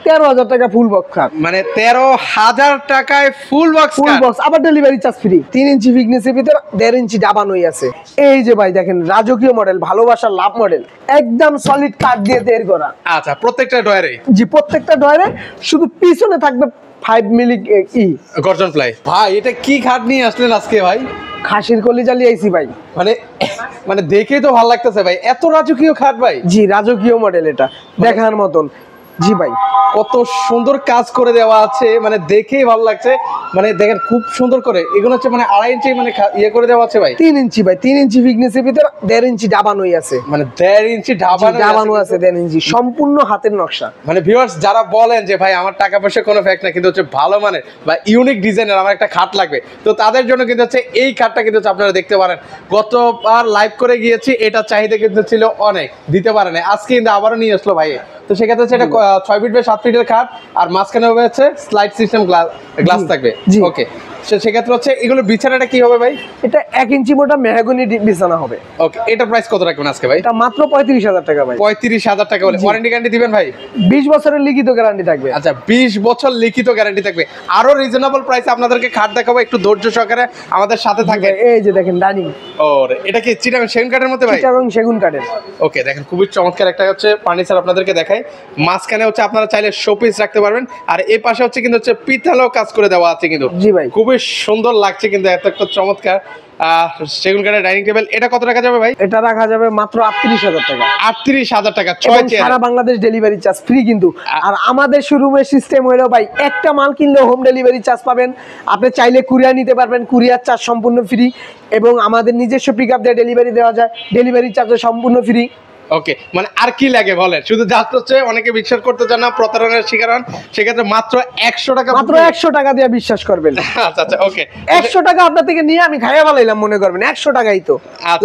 13,000 টাকা full box খাট, মানে 13,000 টাকায় ফুল বক্স ফুল বক্স, আবার ডেলিভারি চার্জ ফ্রি। 3 ইঞ্চি ফিটনেসের ভিতর 1.5 ইঞ্চি ডাবানোই আছে। এই যে ভাই দেখেন রাজকীয় মডেল, ভালোবাসার লাভ মডেল, একদম সলিড কাঠ দিয়ে তৈরি করা। আচ্ছা, প্রত্যেকটা ডয়ারে? জি, প্রত্যেকটা ডয়ারে, শুধু পিছনে থাকবে 5 মিলি গর্জন প্লাই। ভাই এটা কি খাট নিয়ে আসলেন আজকে ভাই? খাসির কলিজা লিয়ে ভাই। মানে দেখেই তো ভালো লাগতেছে ভাই, এত রাজকীয় খাট ভাই। জি, রাজকীয় মডেল, এটা দেখার মতন। জি ভাই, কত সুন্দর কাজ করে দেওয়া আছে, মানে দেখেই ভালো লাগছে। মানে দেখেন খুব সুন্দর করে, এগুলো হচ্ছে মানে 2.5 ইঞ্চি মানে ইয়ে করে দেওয়া আছে ভাই। 3 ইঞ্চি ভাই, 3 ইঞ্চি ফিটনেসের ভিতর 1.5 ইঞ্চি ডাবানোই আছে। মানে 1.5 ইঞ্চি ডাবানো আছে, 1.5 ইঞ্চি সম্পূর্ণ হাতের নকশা। মানে ভিউয়ার্স যারা বলেন যে ভাই আমার টাকা পয়সা কোনো ফ্যাক্ট না, কিন্তু হচ্ছে ভালো মানের বা ইউনিক ডিজাইনের আমার একটা খাট লাগবে, তো তাদের জন্য কিন্তু হচ্ছে এই খাটটা কিন্তু আপনারা দেখতে পারেন। গতবার লাইভ করে গিয়েছি, এটা চাহিদা কিন্তু ছিল অনেক, দিতে পারে না, আজকে কিন্তু আবারও নিয়ে আসলো ভাই। তো সেক্ষেত্রে হচ্ছে এটা 6 ফিট বাই 7 ফিটের খাট, আর মাঝখানে হবে হচ্ছে স্লাইড সিস্টেম গ্লাস থাকবে। ওকে, সেক্ষেত্রে হচ্ছে এগুলোর বিছানাটা কি হবে ভাই? এটা 1 ইঞ্চি মোটা মেহগনি বিছানা হবে। ওকে, এটা প্রাইস কত রাখবেন আজকে ভাই? এটা মাত্র 35,000 টাকা ভাই। 35,000 টাকা বলে ওয়ারেন্টি গ্যারান্টি দিবেন ভাই? 20 বছরের লিখিত গ্যারান্টি থাকবে। আচ্ছা, 20 বছর লিখিত গ্যারান্টি থাকবে। আরো রিজনেবল প্রাইসে আপনাদেরকে খাট দেখাবো, একটু ধৈর্য সহকারে আমাদের সাথে থাকবে। এই যে দেখেন ডাইনিং, ওরে এটা কি চিটাগাং সেগুন কাঠের মধ্যে ভাই? চিটাগাং সেগুন কাঠের। ওকে, দেখেন খুবই চমৎকার একটা হচ্ছে ফার্নিচার আপনাদেরকে দেখাই। মাঝখানে হচ্ছে আপনারা চাইলে শোপিস রাখতে পারবেন, আর এই পাশে হচ্ছে কিন্তু হচ্ছে পিতলেও কাজ করে দেওয়া আছে কিন্তু। জি ভাই, খুবই সুন্দর লাগছে কিন্তু, এত একটা চমৎকার সেগুন কাঠের ডাইনিং টেবিল। এটা কত রাখা যাবে ভাই? এটা রাখা যাবে মাত্র 38,000 টাকা। 38,000 টাকা, 6 চেয়ার, সারা বাংলাদেশ ডেলিভারি চার্জ ফ্রি কিন্তু। আর আমাদের শোরুমের সিস্টেম হলো ভাই, একটা মাল কিনলে হোম ডেলিভারি চার্জ পাবেন। আপনি চাইলে কুরিয়ার নিতে পারবেন, কুরিয়ার চার্জ সম্পূর্ণ ফ্রি, এবং আমাদের নিজস্ব পিকআপ দিয়ে ডেলিভারি দেওয়া যায়, ডেলিভারি চার্জ সম্পূর্ণ ফ্রি। ওকে, মানে আর কি লাগে বলেন? শুধু জাস্ট হচ্ছে অনেকে বিশ্বাস করতে চান না, প্রতারণার শিকার হন, সেক্ষেত্রে মাত্র 100 টাকা, মাত্র 100 টাকা দিয়ে বিশ্বাস করবেন। আচ্ছা আচ্ছা, ওকে, 100 টাকা আপনার থেকে নিয়ে আমি খাইয়া ভালাইলাম মনে করবেন, 100 টাকাই তো,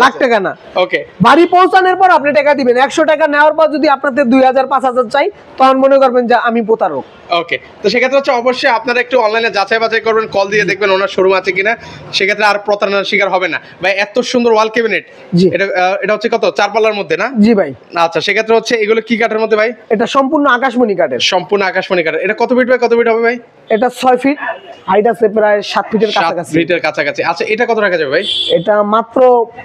লাখ টাকা না। ওকে, বাড়ি পৌঁছানোর পর আপনি টাকা দিবেন। 100 টাকা নেওয়ার পর যদি আপনাদের 2000 5000 চাই, তখন মনে করবেন যে আমি প্রতারক। ওকে, তো সেক্ষেত্রে হচ্ছে অবশ্যই আপনারা একটু অনলাইনে যাচাই বাছাই করবেন, কল দিয়ে দেখবেন ওনার শোরুম আছে কিনা, সেক্ষেত্রে আর প্রতারণার শিকার হবে না ভাই। এত সুন্দর ওয়াল ক্যাবিনেট, এটা হচ্ছে কত, 4 পাল্লার মধ্যে না? জি ভাই। আচ্ছা, সেক্ষেত্রে হচ্ছে এগুলো কি কাঠের মধ্যে ভাই? এটা সম্পূর্ণ আকাশমণি কাঠের। সম্পূর্ণ আকাশমণি কাঠের। এটা কত ফিট বাই কত ফিট হবে ভাই? এটা 6 ফিট, হাইট আছে প্রায় 7 ফিটের কাছাকাছি। 7 ফিটের কাছাকাছি। আচ্ছা, এটা কত রাখা যাবে ভাই? এটা মাত্র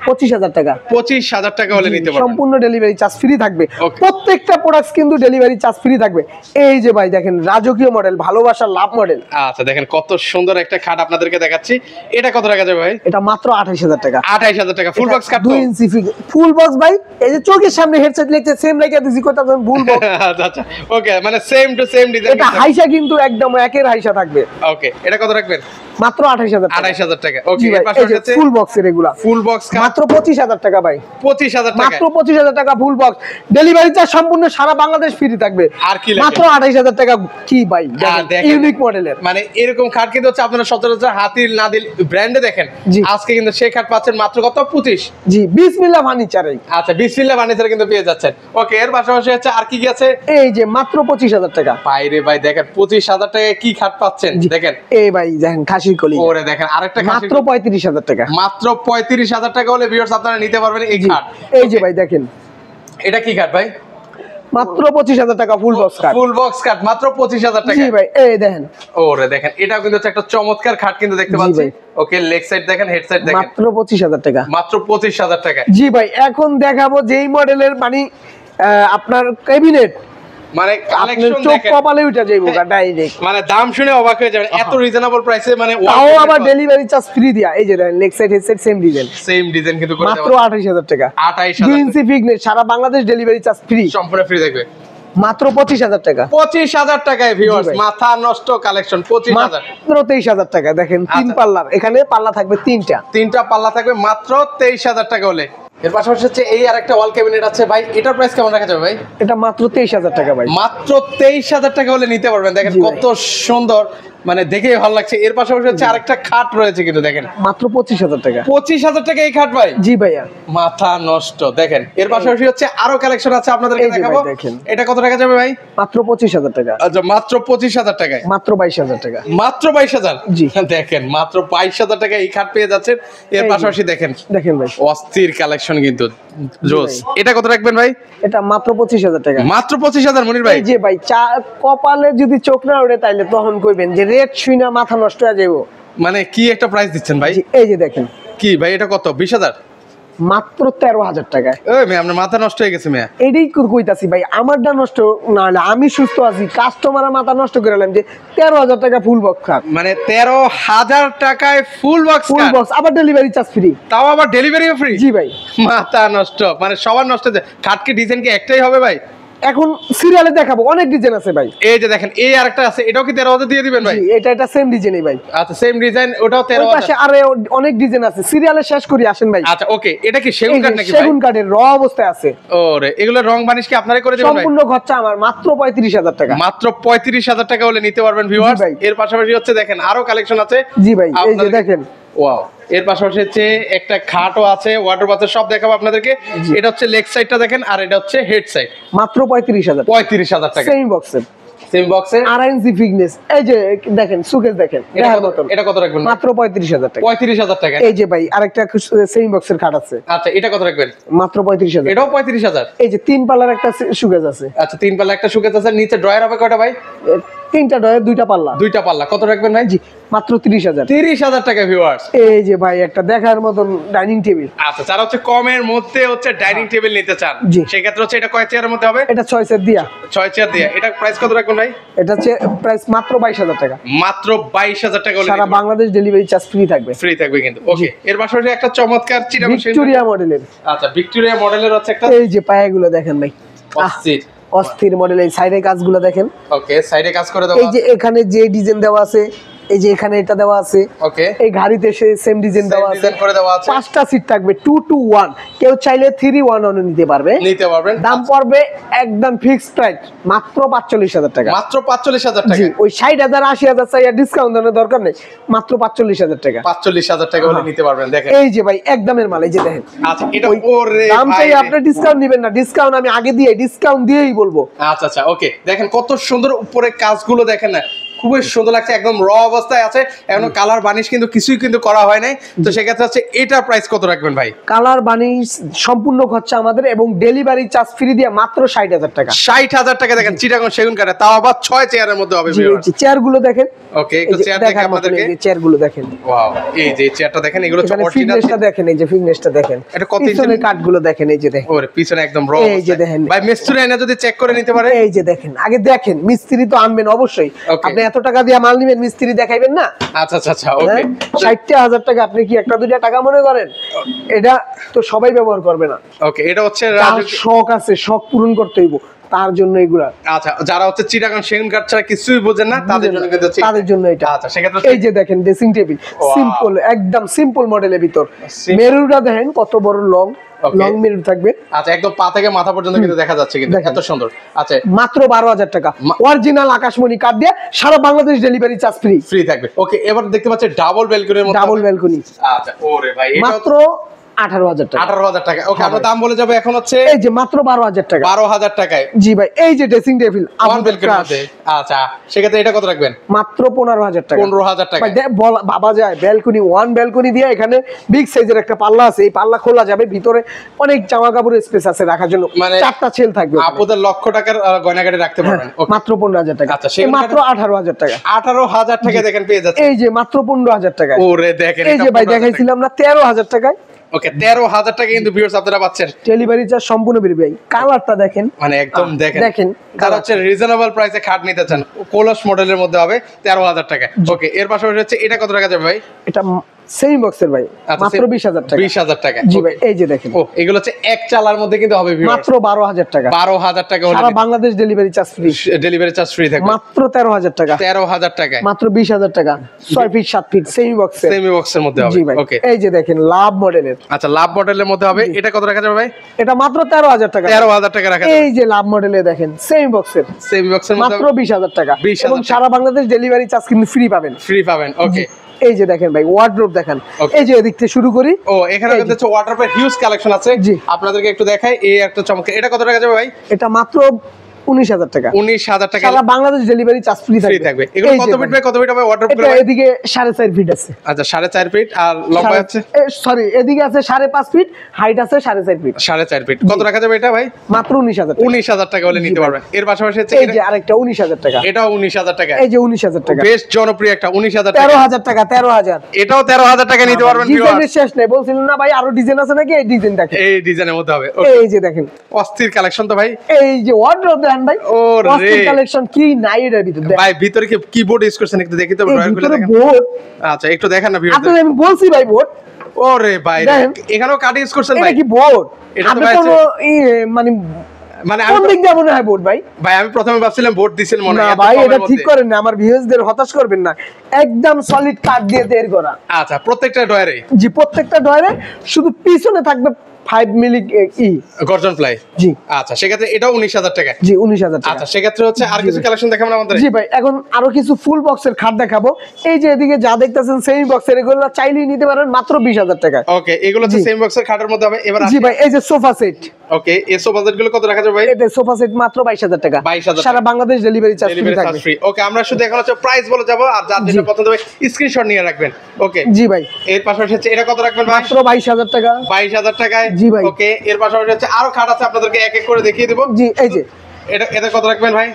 25,000 টাকা। 25,000 টাকা হলে নিতে পারবেন। সম্পূর্ণ ডেলিভারি চার্জ ফ্রি থাকবে, প্রত্যেকটা প্রোডাক্টস কিন্তু ডেলিভারি চার্জ ফ্রি থাকবে। এই যে ভাই দেখেন রাজকীয় মডেল, ভালোবাসার লাভ মডেল। আচ্ছা, দেখেন কত সুন্দর একটা খাট আপনাদেরকে দেখাচ্ছি। এটা কত রাখা যাবে ভাই? এটা মাত্র 28,000 টাকা। 28,000 টাকা ফুল বক্স কাট, 2 ইঞ্চি ফুল বক্স ভাই। এই যে চোখের সামনে হেডসেট লিখতে সেম রেখে দিছি, কথা ফুল বক্স। আচ্ছা আচ্ছা, ওকে, মানে সেম টু সেম ডিজাইন। এটা হাইসা কিন্তু একদম একের হাইসা থাকবে। ওকে, এটা কত রাখবেন? মাত্র 28,000 টাকা। 28,000 টাকা। ওকে, এর পাশে হচ্ছে ফুল বক্সের এগুলা ফুল বক্স মাত্র 25,000 টাকা ভাই। 25,000 টাকা, মাত্র 25,000 টাকা ফুল বক্স, ডেলিভারি চার্জ সম্পূর্ণ সারা বাংলাদেশ ফ্রি থাকবে। আর কি লাগে? মাত্র 28,000 টাকা। কি ভাই ইউনিক মডেলের, মানে এরকম খাট কিন্তু হচ্ছে আপনারা সচরাচর হাতিল নাদিল ব্র্যান্ডে দেখেন, আজকে কিন্তু সেই খাট পাচ্ছেন মাত্র কত? 25। জি, বিসমিল্লাহ ফার্নিচারে। আচ্ছা, বিসমিল্লাহ ফার্নিচারে কিন্তু পেয়ে যাচ্ছেন। ওকে, এর পাশাপাশি হচ্ছে আর কি কি আছে? এই যে মাত্র 25,000 টাকা। বাইরে ভাই দেখেন 25,000 টাকায় কি খাট পাচ্ছেন দেখেন। এই ভাই দেখেন খাসির কলি, ওরে দেখেন আরেকটা খাসি, মাত্র 35,000 টাকা। মাত্র 35,000 টাকা হলে ভিউয়ার্স আপনারা নিতে পারবেন এই খাট। এই যে ভাই দেখেন, এটা কি খাট ভাই? মাত্র 25,000 টাকা full box cut. Full box cut মাত্র 25,000 টাকা। জি ভাই, এই দেখেন। ওরে দেখেন, এটাও কিন্তু একটা চমৎকার খাট কিন্তু দেখতে পাচ্ছি। ওকে, লেগ সাইড দেখেন, হেড সাইড দেখেন, মাত্র 25,000 টাকা। মাত্র 25,000 টাকা। জি ভাই, এখন দেখাবো যেই মডেলের মানে আপনার ক্যাবিনেট, মানে কালেকশন চোখ দেখেন, কপালে উঠে যাইবো ডাইরেক্ট। মানে দাম শুনে অবাক হয়ে যাবেন, এত রিজনেবল প্রাইসে। মানে তাও আবার ডেলিভারি চার্জ ফ্রি দিয়া। এই যে দেখেন leg side head side same design কিন্তু করে দেওয়া। মাত্র 28,000 টাকা। 28,000 2 ইঞ্চি ফিটনেস, সারা বাংলাদেশ ডেলিভারি চার্জ ফ্রি, সম্পূর্ণ ফ্রি থাকবে। মাত্র 25,000 টাকা। 25,000 টাকায় ভিউয়ার্স, মাথা নষ্ট কালেকশন। 25,000, মাত্র 23,000 টাকা। দেখেন 3 পাল্লার, এখানে পাল্লা থাকবে 3টা পাল্লা থাকবে মাত্র 23,000 টাকা হলে। এর পাশাপাশি হচ্ছে এই আরেকটা ওয়াল ক্যাবিনেট আছে ভাই, এটার প্রাইস কেমন রাখা যাবে ভাই? এটা মাত্র 23,000 টাকা ভাই। মাত্র 23,000 টাকা হলে নিতে পারবেন। দেখেন কত সুন্দর মানে দেখেই ভালো লাগছে। এর পাশাপাশি হচ্ছে আরেকটা খাট রয়েছে কিন্তু দেখেন মাত্র 25,000 টাকা। 25,000 টাকা এই খাট ভাই? জি ভাইয়া। মাথা নষ্ট। দেখেন এর পাশাপাশি হচ্ছে আরো কালেকশন আছে আপনাদেরকে এই যে ভাই দেখাবো। দেখেন। এটা কত টাকা যাবে ভাই? মাত্র 25,000 টাকা। আচ্ছা মাত্র 25,000 টাকায়? মাত্র 22,000 টাকা। মাত্র 22,000? জি। দেখেন মাত্র 22,000 টাকায় এই খাট পেয়ে যাচ্ছেন। এর এই যে। পাশাপাশি দেখেন দেখেন ভাই, অস্থির কালেকশন কিন্তু জোস। ভাই। এটা কত রাখবেন ভাই? এটা মাত্র 25,000 টাকা। মাত্র 25,000 মনির ভাই? এই যে ভাই, কপালে যদি চোখ না ওঠে তাইলে তখন কইবেন যে রেট শুইনা মাথা নষ্ট হয়ে যাবো। মানে কি একটা প্রাইস দিচ্ছেন ভাই? জি, এই যে দেখেন কি ভাই এটা কত? 20,000? মাত্র 13,000 টাকায়। ওই মেয়ে আপনার মাথা নষ্ট হয়ে গেছে মেয়ে। এটাই কইতাছি ভাই, আমারটা নষ্ট না হলে আমি সুস্থ আছি, কাস্টমারের মাথা নষ্ট করে নিলাম যে 13,000 টাকা ফুল বক্স খাট। মানে 13,000 টাকায় ফুল বক্স ফুল বক্স, আবার ডেলিভারি চার্জ ফ্রি। তাও আবার ডেলিভারিও ফ্রি? জি ভাই। মাথা নষ্ট, মানে সবার নষ্ট হচ্ছে। খাট কি ডিজাইন কি একটাই হবে ভাই? এখন সিরিয়ালে দেখাবো, অনেক ডিজাইন আছে ভাই। এই যে দেখেন এই আরেকটা আছে, এটাও কি 13,000 দিয়ে দিবেন ভাই? জি, এটা সেম ডিজাইনই ভাই। আচ্ছা সেম ডিজাইন, ওটাও ওই পাশে 13,000? আরে অনেক ডিজাইন আছে, সিরিয়ালে শেষ করি আসেন ভাই। আচ্ছা ওকে, এটা কি সেগুন এই যে কাঠ নাকি ভাই? সেগুন কাঠের র অবস্থায় আছে। ওরে এগুলো রং বানিশ কি আপনারাই করে দিবেন ভাই? সম্পূর্ণ খরচা আমার, মাত্র 35,000 টাকা। মাত্র 35,000 টাকা হলে নিতে পারবেন ভিউয়ার্স। ভাই। এর পাশাপাশি হচ্ছে দেখেন আরো কালেকশন আছে। জি ভাই, এই যে আপনাদেরকে- দেখেন। ওয়াও। এর পাশাপাশি হচ্ছে একটা খাটও আছে, ওয়াটার বাথের সব দেখাবো আপনাদেরকে। জি। এটা হচ্ছে লেগ সাইডটা দেখেন, আর এটা হচ্ছে হেড সাইড। মাত্র 35,000 35,000 টাকা সেম বক্সের, সেম বক্সে। RNG fitness. এই যে দেখেন সুকেস দেখেন, দেখার মতন। এটা কত রাখবেন? মাত্র 35,000 টাকা। 35,000 টাকা। এই যে ভাই আরেকটা সেম বক্সের খাট আছে, আচ্ছা এটা কত রাখবেন? মাত্র 35,000। এটাও 35,000? এই যে 3 পাল্লার একটা সুকেস আছে। আচ্ছা 3 পাল্লা একটা সুকেস আছে, নিচে ড্রয়ার হবে কয়টা ভাই? 3টা ডয়ে 2টা পাল্লা। 2টা পাল্লা। কত রাখবেন ভাই? জি, মাত্র 30,000। 30,000 টাকা ভিউয়ার্স। এই যে ভাই একটা দেখার মতন ডাইনিং টেবিল। আচ্ছা যারা হচ্ছে কমের মধ্যে হচ্ছে ডাইনিং টেবিল নিতে চান, জি। সেক্ষেত্রে হচ্ছে এটা কয় চেয়ারের মধ্যে হবে? এটা 6 সেট দিয়া। 6 চেয়ার দিয়ে। এটা প্রাইস কত রাখবেন ভাই? এটা হচ্ছে প্রাইস মাত্র 22,000 টাকা। মাত্র 22,000 টাকা হলে সারা বাংলাদেশ ডেলিভারি চার্জ ফ্রি থাকবে। ফ্রি থাকবে কিন্তু। ওকে, এর পাশাপাশি একটা চমৎকার চিরাং ভিক্টোরিয়া মডেলের। আচ্ছা ভিক্টোরিয়া মডেলের হচ্ছে একটা এই যে পায়াগুলো দেখেন ভাই, অস্থির। অস্থির মডেল। এই সাইডের কাজগুলো দেখেন। ওকে, সাইডে কাজ করে দাও। এই যে এখানে যে ডিজাইন দেওয়া আছে, এই যে এখানে এটা দেওয়া আছে, ওকে, এই গাড়িতে সেম ডিজাইন দেওয়া আছে। ডিজাইন করে দেওয়া আছে। 5টা সিট থাকবে 2 to 1। কেউ চাইলে 3-1 নিতে পারবে। নিতে পারবেন। দাম পড়বে একদম ফিক্সড প্রাইস, মাত্র 45,000 টাকা। মাত্র 45,000 টাকা। জি, ওই 60,000 80,000 চাই ডিসকাউন্ট দেওয়ার দরকার নেই, মাত্র 45,000 টাকা। 45,000 টাকা হলে নিতে পারবেন। দেখেন এই যে ভাই একদমের মাল, এই যে দেখেন। আচ্ছা এটা ওই ওরে দাম ভাই চাই রে। আপনি ডিসকাউন্ট নেবেন না, ডিসকাউন্ট আমি আগে দিয়ে ডিসকাউন্ট দিয়েই বলবো। আচ্ছা আচ্ছা ওকে, দেখেন কত সুন্দর উপরে কাজগুলো দেখেন না, খুবই সুন্দর লাগছে, একদম র অবস্থায় আছে, এখনো কালার বানিশ কিন্তু কিছুই কিন্তু করা হয় নাই। তো সেক্ষেত্রে হচ্ছে এটার প্রাইস কত রাখবেন ভাই? কালার বানিশ সম্পূর্ণ খরচা আমাদের এবং ডেলিভারি চার্জ ফ্রি দিয়ে মাত্র 60,000 টাকা। 60,000 টাকা। দেখেন চিটাগং সেগুন কাঠে, তাও আবার 6 চেয়ারের মধ্যে হবে। চেয়ার গুলো দেখেন। ওকে, একটু চেয়ার দেখেন আপনাদেরকে। চেয়ার গুলো দেখেন। ওয়াও, এই যে চেয়ারটা দেখেন, এগুলো হচ্ছে এখানে অরিজিনাল। ফিটনেসটা দেখেন, এই যে ফিটনেসটা দেখেন। এটা কত ইঞ্চি? পিছনের কাঠগুলো দেখেন, এই যে দেখেন। ওরে পিছনে একদম র এই যে দেখেন। ভাই মিস্ত্রি এনে যদি চেক করে নিতে পারে। এই যে দেখেন, আগে দেখেন, মিস্ত্রি তো আনবেন অবশ্যই। Okay. আপনি এত টাকা দিয়ে মাল নিবেন, মিস্ত্রি দেখাইবেন না? আচ্ছা আচ্ছা আচ্ছা ওকে। 60,000 টাকা আপনি কি একটা দুইটা টাকা মনে করেন? এটা তো সবাই ব্যবহার করবে না। ওকে, এটা হচ্ছে তার শখ আছে, শখ পূরণ করতে হইব, তার জন্য এগুলা। আচ্ছা যারা হচ্ছে চিটাগং সেগুন কাঠ ছাড়া কিছুই বোঝেন না, তাদের জন্য কিন্তু হচ্ছে তাদের জন্য এটা। আচ্ছা সেক্ষেত্রে এই যে দেখেন ড্রেসিং টেবিল, সিম্পল, একদম সিম্পল মডেলের ভিতর। Simple. মেরুটা দেখেন কত বড় লং, Okay. লং মেরু থাকবে। আচ্ছা একদম পা থেকে মাথা পর্যন্ত কিন্তু দেখা যাচ্ছে, কিন্তু দেখেন। এত সুন্দর। আচ্ছা মাত্র 12,000 টাকা। অরিজিনাল আকাশমণি কাঠ দিয়ে সারা Bangladesh delivery charge free. Free থাকবে। ওকে, এবার দেখতে পাচ্ছি ডাবল ব্যালকনির মধ্যে ডাবল হবে। ব্যালকনি আচ্ছা ওরে ভাই, এটা মাত্র 18,000 টাকা। 18,000 টাকা। ওকে, আমরা দাম বলে যাবো এখন হচ্ছে এই যে মাত্র 12,000 টাকা। 12,000 টাকায় জি ভাই, এই যে ড্রেসিং টেবিল ওয়ান ব্যালকনির মধ্যে। আচ্ছা সেক্ষেত্রে এটা কত রাখবেন? মাত্র 15,000 টাকা। 15,000 টাকা। ভাই ভাবা যায়, ব্যালকনি, ওয়ান ব্যালকনি দিয়ে এখানে বিগ সাইজের একটা পাল্লা আছে, এই পাল্লা খোলা যাবে, ভিতরে অনেক জামা কাপড়ের স্পেস আছে রাখার জন্য, মানে 4টা ছেল থাকবে ওখানে। আপনাদের লক্ষ টাকার গয়নাগাটি রাখতে পারবেন। ওকে, মাত্র 15,000 টাকা। আচ্ছা, এই সেগুন মাত্র 18,000 টাকা। 18,000 টাকা দেখেন পেয়ে যাচ্ছে। এই যে মাত্র 15,000 টাকা। ওরে দেখেন, এই এটা যে ভাই 15,000 দেখাইছিলাম না 13,000 টাকায়। ওকে, 13,000 টাকা কিন্তু ভিউয়ার্স আপনারা পাচ্ছেন। ডেলিভারি চার্জ সম্পূর্ণ ফ্রি ভাই। কালারটা দেখেন, মানে একদম দেখেন দেখেন যারা হচ্ছে রিজনেবল প্রাইসে খাট নিতে চান, কোলস মডেলের মধ্যে হবে 13,000 টাকা। ওকে, এর পাশাপাশি হচ্ছে এটা কত টাকা যাবে ভাই? এটা সেমি বক্সের ভাই, আচ্ছা, মাত্র 20,000 টাকা। 20,000 টাকা। জি ভাই, এই যে দেখেন ও এগুলো হচ্ছে এক চালার মধ্যে কিন্তু হবে viewers। মাত্র 12,000 টাকা। 12,000 টাকা হলে সারা Bangladesh delivery charge free. Delivery charge free থাকবে মাত্র 13,000 টাকা। 13,000 টাকায় মাত্র 20,000 টাকা। 6 ফিট 7 ফিট সেমি বক্সের। সেমি বক্সের মধ্যে হবে। জি ভাই, ওকে, এই যে দেখেন লাভ মডেলের। আচ্ছা লাভ মডেলের মধ্যে হবে। এটা কত রাখা যাবে ভাই? এটা মাত্র 13,000 টাকা। 13,000 টাকা রাখা যাবে। এই যে লাভ মডেলে দেখেন সেমি বক্সের, সেমি বক্সের মধ্যে মাত্র 20,000 টাকা। 20,000 এবং সারা বাংলাদেশ ডেলিভারি চার্জ কিন্তু ফ্রি পাবেন। ফ্রি পাবেন। ওকে, এই যে দেখেন ভাই ওয়ার্ডরোব দেখেন। Okay. এই যে এদিক থেকে শুরু করি। ও এখানে এই যে। কিন্তু হচ্ছে ওয়াটারপ্রুফ হিউজ কালেকশন আছে। জি। আপনাদেরকে একটু দেখাই, এই একটা চমৎকার। এটা কত টাকা যাবে ভাই? এটা মাত্র 19,000 টাকা। 19,000 টাকা সারা Bangladesh delivery charge free free থাকবে। থাকবে। এগুলো এই কত যে ফিট ভাই, বাই কত ফিট হবে ওয়াটারপ্রুফ এটা গুলো? এদিকে 4.5 ফিট আছে। আচ্ছা 4.5 ফিট আর লম্বা আছে সরি এদিকে আছে 5.5 ফিট, হাইট আছে 4.5 ফিট। 4.5 ফিট। কত টাকা যাবে এটা ভাই? মাত্র 19,000 টাকা। 19,000 টাকা হলে নিতে ভাই। পারবেন। এর পাশাপাশি হচ্ছে এই যে আরেকটা 19,000 টাকা। এটাও 19,000 টাকা। এই যে 19,000 টাকা। বেশ জনপ্রিয় একটা 19,000 টাকা। 13,000 টাকা। 13,000। এটাও 13,000 টাকা নিতে পারবেন ডিজাইনের viewers। শেষ নেই, বলছিলেন না ভাই আরো ডিজাইন আছে নাকি? এই ডিজাইন দেখেন। এই ডিজাইনের মধ্যে হবে। Okay, এই যে দেখেন অস্থির কালেকশন তো ভাই। এই যে ওয়ার্ডরোব দেখেন ভাই। ওরে। অস্থির কালেকশন কি নাই এর ভিতরে দেখেন। ভাই ভিতরে কি কিবোর্ড ইউজ করছেন একটু দেখি তো, এই ড্রয়ার খুলে ভিতরে দেখেন। বোর্ড। আচ্ছা একটু দেখেন না ভিউয়ার। আপনাদের আমি বলছি ভাই বোর্ড। ওরে ভাই দেখেন। এখানেও কাট ইউজ করছেন এটা ভাই? কি বোর্ড? এটা তো আপনি ভাই কোন মানে মানে কোন আমি দিক দিয়ে মনে হয় বোর্ড ভাই? ভাই আমি প্রথমে ভাবছিলাম বোর্ড দিছেন মনে না হয় এত ভাই কমের এটা ঠিক মধ্যে। করেন না, আমার ভিউয়ারদের হতাশ করবেন না। একদম সলিড কাঠ দিয়ে তৈরি করা। আচ্ছা প্রত্যেকটা ডয়ারে জি, প্রত্যেকটা ডয়ারে শুধু পিছনে থাকবে 5 মিলি গর্জন ফ্লাই। জি আচ্ছা সেক্ষেত্রে এটাও 19,000 টাকা। জি 19,000 টাকা। আচ্ছা সেক্ষেত্রে হচ্ছে আর কিছু কালেকশন দেখাবো না আমাদের? জি ভাই, এখন আরো কিছু ফুল বক্সের খাট দেখাবো। এই যে এদিকে যা দেখতেছেন সেমি বক্সের, এগুলো চাইলেই নিতে পারেন মাত্র 20,000 টাকা। ওকে এগুলো হচ্ছে জি। সেম বক্সের খাটের মধ্যে হবে। এবার জি ভাই, এই যে সোফা সেট। ওকে এসো বাজেট গুলো কত রাখা যাবে ভাই? এটা সোফা সেট মাত্র 22,000 টাকা। 22,000 সারা Bangladesh delivery charge free delivery charge থাকবে। ফ্রি। ওকে আমরা শুধু এখন হচ্ছে প্রাইস বলে যাব, আর যার যেটা পছন্দ হবে স্ক্রিনশট নিয়ে রাখবেন। ওকে জি ভাই, এর পাশাপাশি হচ্ছে এটা কত রাখবেন ভাই? মাত্র 22,000 টাকা। 22,000 টাকায়। জি ভাই। ওকে এর পাশাপাশি হচ্ছে আরো খাট আছে, আপনাদেরকে এক এক করে দেখিয়ে দেব। জি এই যে এটা কত রাখবেন ভাই?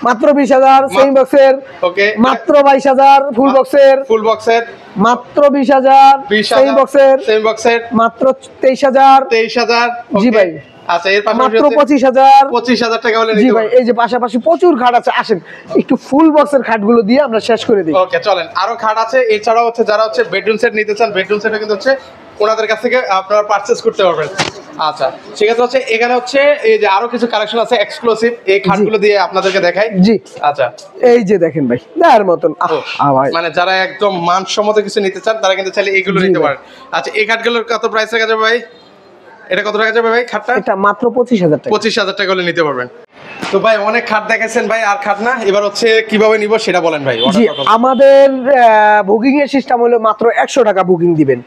মাত্র 20,000 সেমি বক্সের। ওকে মাত্র 22,000 ফুল বক্সের। ফুল বক্সের মাত্র 20,000 সেমি বক্সের। সেম বক্সের মাত্র 23,000। 23,000। জি ভাই। আচ্ছা এর পাশাপাশি মাত্র হচ্ছে 25,000। 25,000 টাকা হলে জি নিতে ভাই, পারবেন। এই যে পাশাপাশি প্রচুর খাট আছে, আসেন একটু ফুল বক্সের খাটগুলো দিয়ে আমরা শেষ করে দিই। ওকে চলেন আরো খাট আছে। এছাড়াও হচ্ছে যারা হচ্ছে বেডরুম সেট নিতে চান, বেডরুম সেটও কিন্তু হচ্ছে ওনাদের কাছ থেকে আপনারা পারচেজ করতে পারবেন। আচ্ছা সেক্ষেত্রে হচ্ছে এখানে হচ্ছে এই যে আরো কিছু কালেকশন আছে এক্সক্লুসিভ, এই খাটগুলো দিয়ে আপনাদেরকে দেখাই। জি আচ্ছা এই যে দেখেন ভাই, দেখার মতন। ভাই মানে যারা একদম মানসম্মত কিছু নিতে চান তারা কিন্তু চাইলে এগুলো জি নিতে ভাই। পারেন। আচ্ছা এই খাটগুলোর কত প্রাইস রাখা যাবে ভাই? এটা কত টাকা যাবে ভাই খাটটা? এটা মাত্র 25,000 টাকা। 25,000 টাকা হলে নিতে পারবেন। তো ভাই অনেক খাট দেখাইছেন ভাই, আর খাট না, এবার হচ্ছে কিভাবে নিব সেটা বলেন ভাই। জি আমাদের বুকিং এর সিস্টেম হলো মাত্র 100 টাকা বুকিং দিবেন,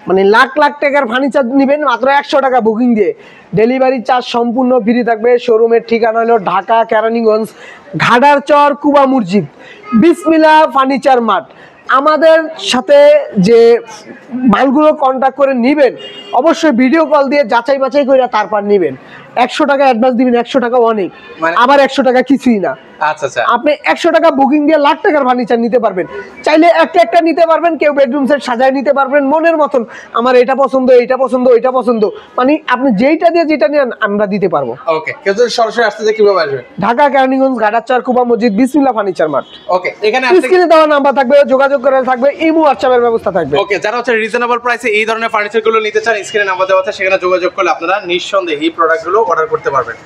মানে লাখ লাখ টাকার ফার্নিচার নিবেন মাত্র 100 টাকা বুকিং দিয়ে ডেলিভারি চার্জ সম্পূর্ণ ফ্রি থাকবে। শোরুমের ঠিকানা হলো ঢাকা কেরানীগঞ্জ ঘাটারচর কুবা মসজিদ বিসমিল্লাহ ফার্নিচার মার্ট। আমাদের সাথে যে মালগুলো কন্ট্যাক্ট করে নিবেন অবশ্যই ভিডিও কল দিয়ে যাচাই বাছাই করে তারপর নিবেন। 100 টাকা অ্যাডভান্স দিবেন, 100 টাকা অনেক, মানে- আবার 100 টাকা কিছুই না। আচ্ছা আচ্ছা আপনি 100 টাকা বুকিং দিয়ে লাখ টাকার ফার্নিচার নিতে পারবেন। চাইলে একটা একটা নিতে পারবেন, কেউ বেডরুম সেট সাজায় নিতে পারবেন মনের মতন। আমার এটা পছন্দ, এটা পছন্দ, এটা পছন্দ, মানে আপনি যেইটা দিয়ে যেটা নেন আমরা দিতে পারবো। ওকে কেউ যদি সরাসরি আসতে চায় কিভাবে আসবে? ঢাকা কেরানীগঞ্জ ঘাটারচর কুবা মসজিদ বিসমিল্লাহ ফার্নিচার মার্ট। ওকে এখানে আসতে স্ক্রিনে দেওয়া নাম্বার থাকবে, যোগাযোগ করার থাকবে, ইমো হোয়াটসঅ্যাপের ব্যবস্থা থাকবে। ওকে যারা হচ্ছে রিজনেবল প্রাইসে এই ধরনের ফার্নিচার গুলো নিতে চান স্ক্রিনে নাম্বার দেওয়া আছে, সেখানে যোগাযোগ করলে আপনারা নিঃসন্দেহে এই প্রোডাক্টগুলো অর্ডার করতে পারবেন।